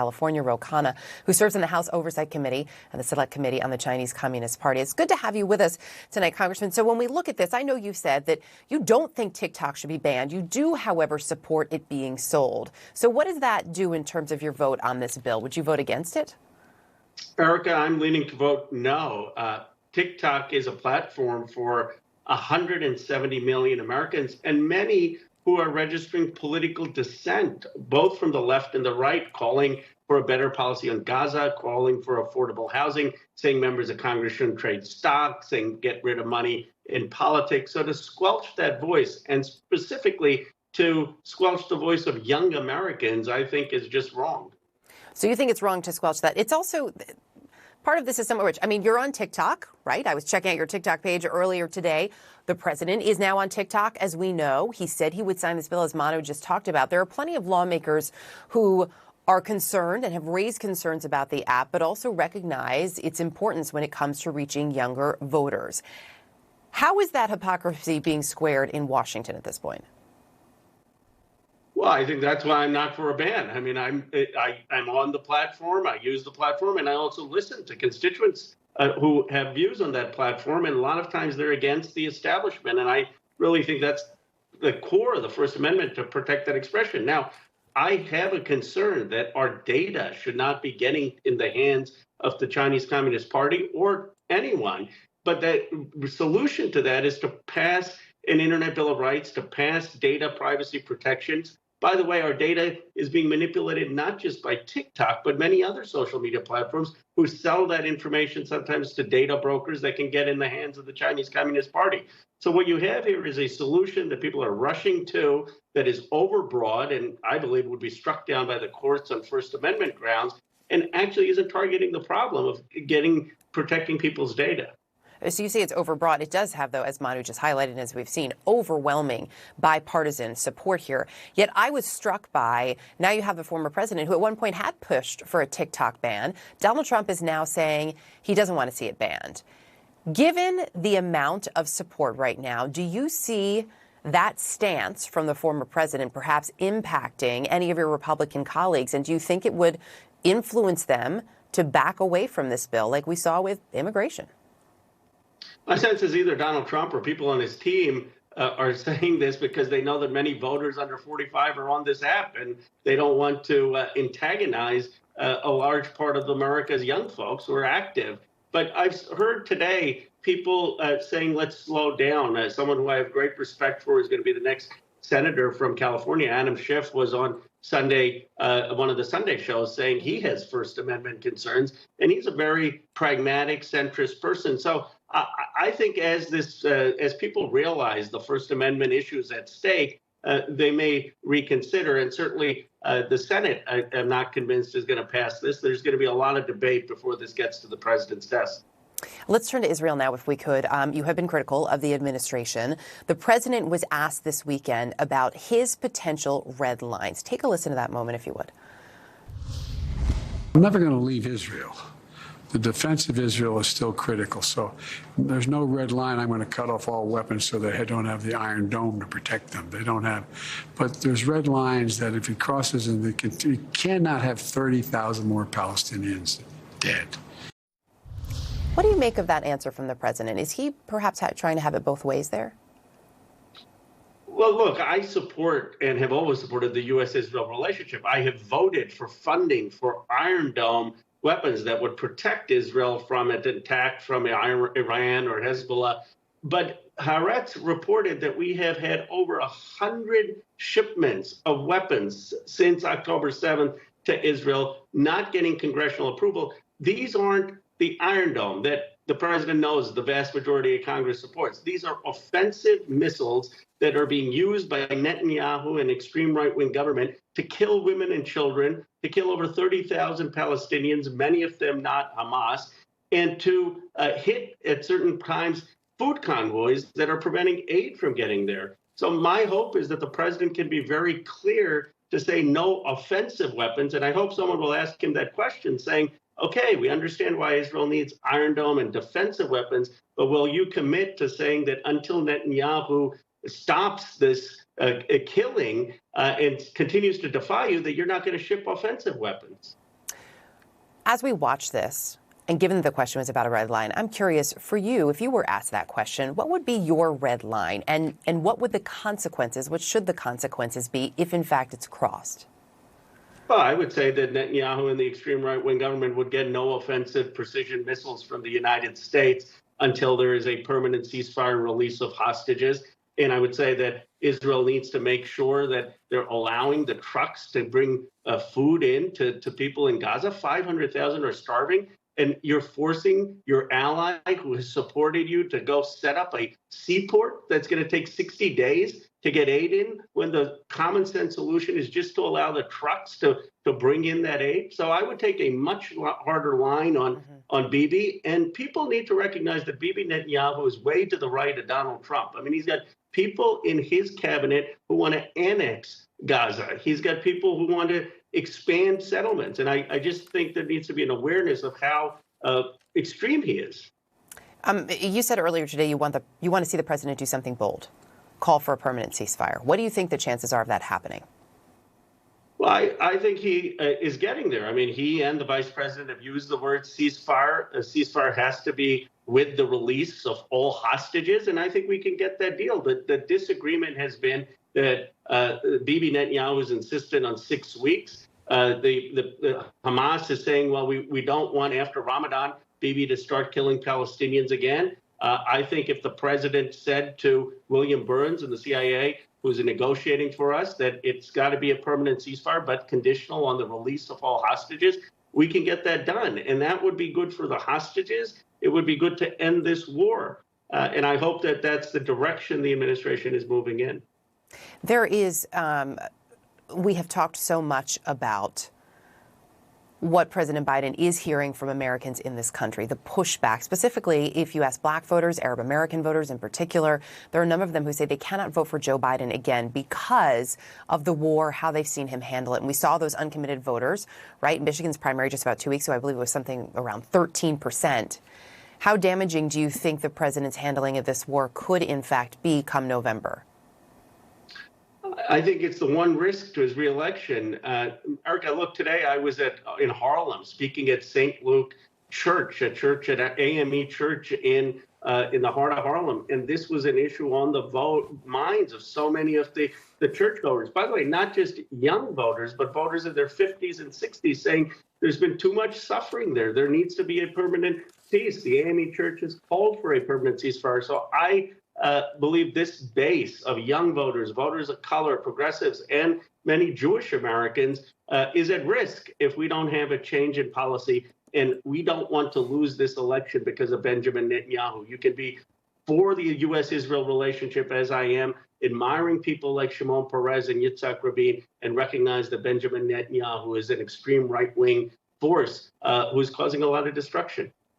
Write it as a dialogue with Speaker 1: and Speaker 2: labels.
Speaker 1: California, Khanna, who serves in the House Oversight Committee and the Select Committee on the Chinese Communist Party. It's good to have you with us tonight, Congressman. So when we look at this, I know you said that you don't think TikTok should be banned. You do, however, support it being sold. So what does that do in terms of your vote on this bill? Would you vote against it?
Speaker 2: Erica, I'm leaning to vote no. TikTok is a platform for 170 million Americans, and many who are registering political dissent, both from the left and the right, calling for a better policy on Gaza, calling for affordable housing, saying members of Congress shouldn't trade stock, saying get rid of money in politics. So to squelch that voice, and specifically to squelch the voice of young Americans, I think is just wrong.
Speaker 1: So you think it's wrong to squelch that? It's also part of this is somewhat rich. I mean, you're on TikTok, right? I was checking out your TikTok page earlier today. The president is now on TikTok, as we know. He said he would sign this bill, as Manu just talked about. There are plenty of lawmakers who are concerned and have raised concerns about the app, but also recognize its importance when it comes to reaching younger voters. How is that hypocrisy being squared in Washington at this point?
Speaker 2: Well, I think that's why I'm not for a ban. I mean, I'm on the platform. I use the platform, and I also listen to constituents who have views on that platform. And a lot of times they're against the establishment. And I really think that's the core of the First Amendment, to protect that expression. Now, I have a concern that our data should not be getting in the hands of the Chinese Communist Party or anyone. But the solution to that is to pass an Internet Bill of Rights, to pass data privacy protections. By the way, our data is being manipulated not just by TikTok, but many other social media platforms who sell that information sometimes to data brokers that can get in the hands of the Chinese Communist Party. So what you have here is a solution that people are rushing to, that is overbroad, and I believe would be struck down by the courts on First Amendment grounds, and actually isn't targeting the problem of protecting people's data.
Speaker 1: So you say it's overbroad. It does have, though, as Manu just highlighted, as we've seen, overwhelming bipartisan support here. Yet I was struck by, now you have a former president who at one point had pushed for a TikTok ban. Donald Trump is now saying he doesn't want to see it banned. Given the amount of support right now, do you see that stance from the former president perhaps impacting any of your Republican colleagues? And do you think it would influence them to back away from this bill like we saw with immigration?
Speaker 2: My sense is either Donald Trump or people on his team are saying this because they know that many voters under 45 are on this app, and they don't want to antagonize a large part of America's young folks who are active. But I've heard today people saying, let's slow down. Someone who I have great respect for is going to be the next senator from California, Adam Schiff, was on Sunday, one of the Sunday shows, saying he has First Amendment concerns, and he's a very pragmatic, centrist person. So I think as people realize the First Amendment issues at stake, they may reconsider. And certainly the Senate, I'm not convinced, is going to pass this. There's going to be a lot of debate before this gets to the president's desk.
Speaker 1: Let's turn to Israel now, if we could. You have been critical of the administration. The president was asked this weekend about his potential red lines. Take a listen to that moment, if you would.
Speaker 3: I'm never going to leave Israel. The defense of Israel is still critical. So there's no red line. I'm going to cut off all weapons so they don't have the Iron Dome to protect them. They don't have. But there's red lines that if it crosses, and you cannot have 30,000 more Palestinians dead.
Speaker 1: What do you make of that answer from the president? Is he perhaps trying to have it both ways there?
Speaker 2: Well, look, I support and have always supported the U.S.-Israel relationship. I have voted for funding for Iron Dome weapons that would protect Israel from an attack from Iran or Hezbollah. But Haaretz reported that we have had over 100 shipments of weapons since October 7th to Israel, not getting congressional approval. These aren't the Iron Dome that the president knows the vast majority of Congress supports. These are offensive missiles that are being used by Netanyahu and extreme right-wing government to kill women and children, to kill over 30,000 Palestinians, many of them not Hamas, and to hit at certain times food convoys that are preventing aid from getting there. So my hope is that the president can be very clear to say no offensive weapons, and I hope someone will ask him that question, saying, okay, we understand why Israel needs Iron Dome and defensive weapons, but will you commit to saying that until Netanyahu stops this killing and continues to defy you, that you're not going to ship offensive weapons?
Speaker 1: As we watch this, and given the question was about a red line, I'm curious, for you, if you were asked that question, what would be your red line? And what would the consequences, what should the consequences be if, in fact, it's crossed?
Speaker 2: Well, I would say that Netanyahu and the extreme right-wing government would get no offensive precision missiles from the United States until there is a permanent ceasefire release of hostages. And I would say that Israel needs to make sure that they're allowing the trucks to bring food in to people in Gaza. 500,000 are starving. And you're forcing your ally who has supported you to go set up a seaport that's going to take 60 days to get aid in, when the common sense solution is just to allow the trucks to bring in that aid. So I would take a much harder line on Bibi. And people need to recognize that Bibi Netanyahu is way to the right of Donald Trump. I mean, he's got people in his cabinet who want to annex Gaza. He's got people who want to expand settlements. And I just think there needs to be an awareness of how extreme he is.
Speaker 1: You said earlier today you want to see the president do something bold, call for a permanent ceasefire. What do you think the chances are of that happening?
Speaker 2: Well, I think he is getting there. I mean, he and the vice president have used the word ceasefire. A ceasefire has to be with the release of all hostages, and I think we can get that deal. The disagreement has been that Bibi Netanyahu is insistent on 6 weeks. The Hamas is saying, well, we don't want, after Ramadan, Bibi to start killing Palestinians again. I think if the president said to William Burns and the CIA, who's negotiating for us, that it's got to be a permanent ceasefire, but conditional on the release of all hostages, we can get that done. And that would be good for the hostages. It would be good to end this war. And I hope that that's the direction the administration is moving in.
Speaker 1: There is, we have talked so much about what President Biden is hearing from Americans in this country, the pushback. Specifically, if you ask black voters, Arab American voters in particular, there are a number of them who say they cannot vote for Joe Biden again because of the war, how they've seen him handle it. And we saw those uncommitted voters, right? Michigan's primary just about 2 weeks ago, I believe it was something around 13%. How damaging do you think the president's handling of this war could, in fact, be come November?
Speaker 2: I think it's the one risk to his reelection. Erica, look, today I was in Harlem speaking at St. Luke Church, a church at AME Church in the heart of Harlem. And this was an issue on the minds of so many of the churchgoers. By the way, not just young voters, but voters in their 50s and 60s saying there's been too much suffering there. There needs to be a permanent peace. The AME Church has called for a permanent ceasefire. So I believe this base of young voters, voters of color, progressives, and many Jewish Americans is at risk if we don't have a change in policy. And we don't want to lose this election because of Benjamin Netanyahu. You can be for the U.S.-Israel relationship, as I am, admiring people like Shimon Peres and Yitzhak Rabin, and recognize that Benjamin Netanyahu is an extreme right-wing force who is causing a lot of destruction.